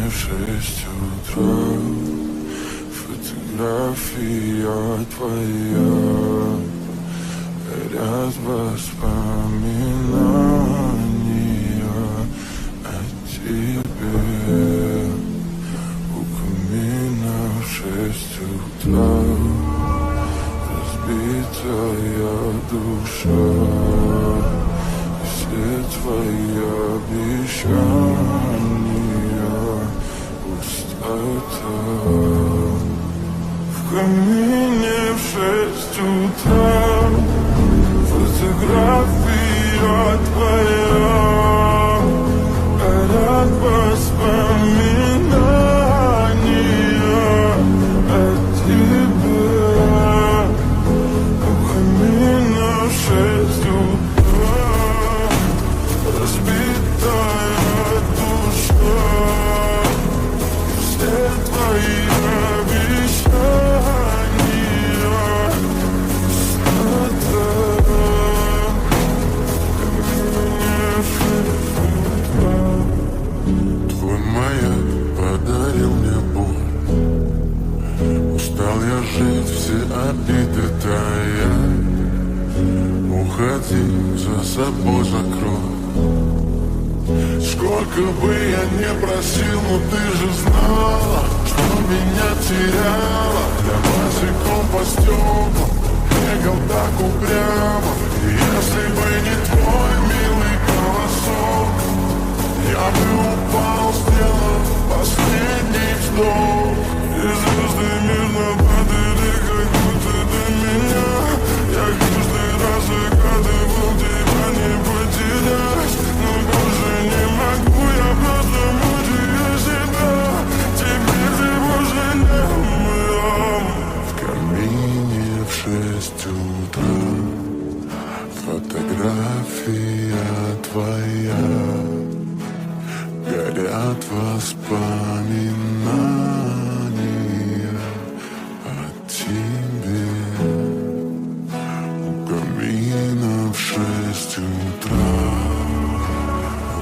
в 6 утра. Фотография твоя, горят воспоминания о тебе. У камина в 6 утра, разбитая душа, и все твои обещания пустота. В камине в 6 утра, фотография твоя, горят воспоминания о тебе. У камина в 6 утра, разбитая душа, все твои обещания пустота. Твой маяк подарил мне боль. Устал я жить, все обиды таять. Уходи, за собой закрой. Сколько бы я не просил, но ты же знала, что меня теряла. Я босиком по стеклам бегал так упрямо. И если бы не твой милый голосок, я бы упал, сделав последний вздох. И звезды мирно падали, как будто до меня. Я каждый раз загадывал тебя не потерять, но больше не могу, я просто мучаю себя. Теперь ты больше не моя. В камине в 6 утра, фотография твоя, горят воспоминания о тебе. У камина в 6 утра,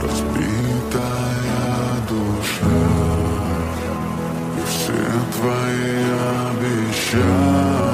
разбитая душа, и все твои обещания